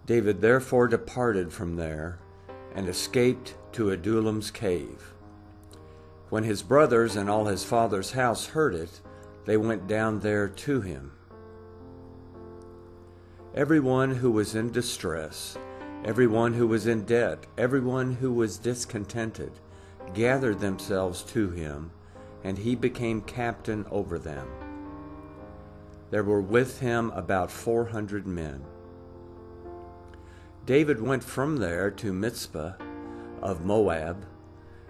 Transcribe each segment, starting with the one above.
David therefore departed from there and escaped to Adullam's cave. When his brothers and all his father's house heard it, they went down there to him. Everyone who was in distress, everyone who was in debt, everyone who was discontented, gathered themselves to him, and he became captain over them. There were with him about 400 men. David went from there to Mizpah of Moab,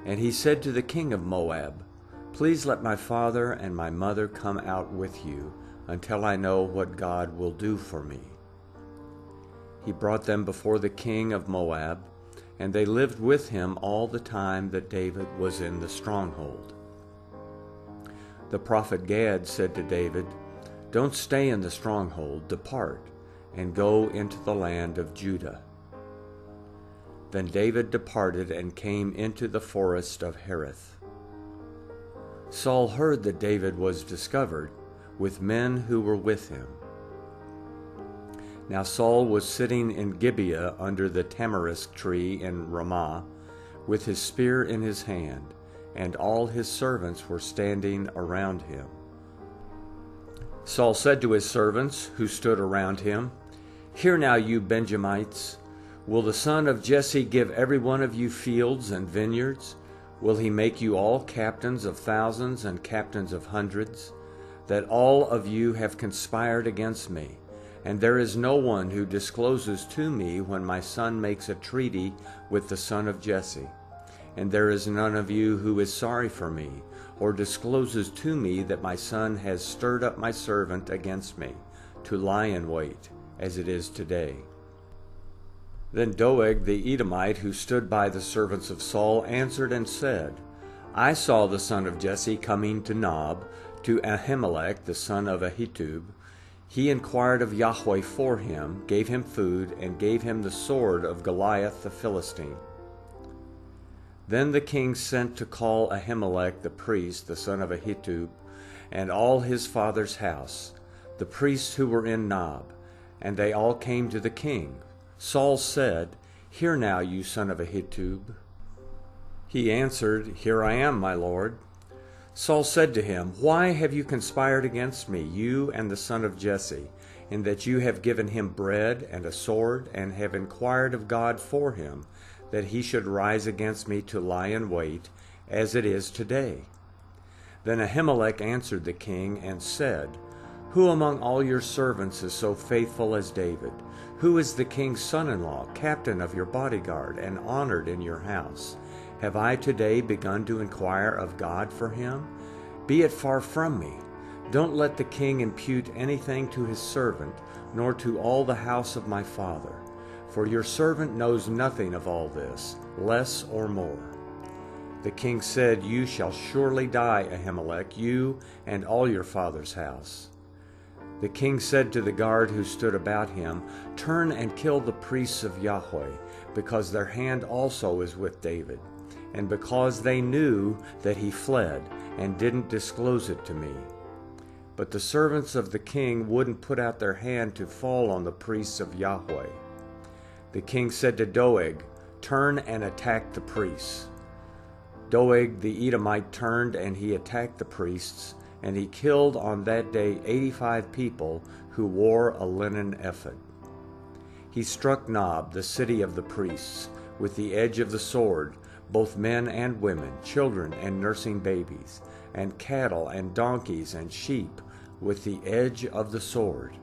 and he said to the king of Moab, "Please let my father and my mother come out with you until I know what God will do for me." He brought them before the king of Moab, and they lived with him all the time that David was in the stronghold. The prophet Gad said to David, "Don't stay in the stronghold, depart, and go into the land of Judah." Then David departed and came into the forest of Hereth. Saul heard that David was discovered, with men who were with him. Now Saul was sitting in Gibeah under the tamarisk tree in Ramah, with his spear in his hand, and all his servants were standing around him. Saul said to his servants who stood around him, "Hear now, you Benjamites, will the son of Jesse give every one of you fields and vineyards? Will he make you all captains of thousands and captains of hundreds? That all of you have conspired against me, and there is no one who discloses to me when my son makes a treaty with the son of Jesse. And there is none of you who is sorry for me, or discloses to me that my son has stirred up my servant against me, to lie in wait, as it is today." Then Doeg the Edomite, who stood by the servants of Saul, answered and said, "I saw the son of Jesse coming to Nob, to Ahimelech the son of Ahitub. He inquired of Yahweh for him, gave him food, and gave him the sword of Goliath the Philistine." Then the king sent to call Ahimelech the priest, the son of Ahitub, and all his father's house, the priests who were in Nob, and they all came to the king. Saul said, "Hear now, you son of Ahitub." He answered, "Here I am, my lord." Saul said to him, "Why have you conspired against me, you and the son of Jesse, in that you have given him bread and a sword, and have inquired of God for him, that he should rise against me to lie in wait, as it is today?" Then Ahimelech answered the king and said, "Who among all your servants is so faithful as David? Who is the king's son-in-law, captain of your bodyguard, and honored in your house? Have I today begun to inquire of God for him? Be it far from me. Don't let the king impute anything to his servant, nor to all the house of my father. For your servant knows nothing of all this, less or more." The king said, "You shall surely die, Ahimelech, you and all your father's house." The king said to the guard who stood about him, "Turn and kill the priests of Yahweh, because their hand also is with David, and because they knew that he fled and didn't disclose it to me." But the servants of the king wouldn't put out their hand to fall on the priests of Yahweh. The king said to Doeg, "Turn and attack the priests." Doeg the Edomite turned and he attacked the priests, and he killed on that day 85 people who wore a linen ephod. He struck Nob, the city of the priests, with the edge of the sword, both men and women, children and nursing babies, and cattle and donkeys and sheep, with the edge of the sword.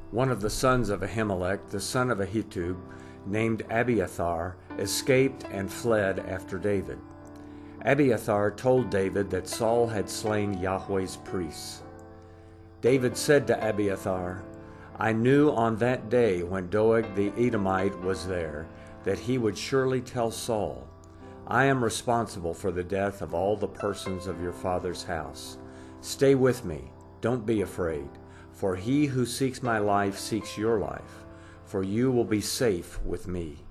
One of the sons of Ahimelech, the son of Ahitub, named Abiathar, escaped and fled after David. Abiathar told David that Saul had slain Yahweh's priests. David said to Abiathar, "I knew on that day when Doeg the Edomite was there that he would surely tell Saul, 'I am responsible for the death of all the persons of your father's house. Stay with me, don't be afraid, for he who seeks my life seeks your life, for you will be safe with me.'"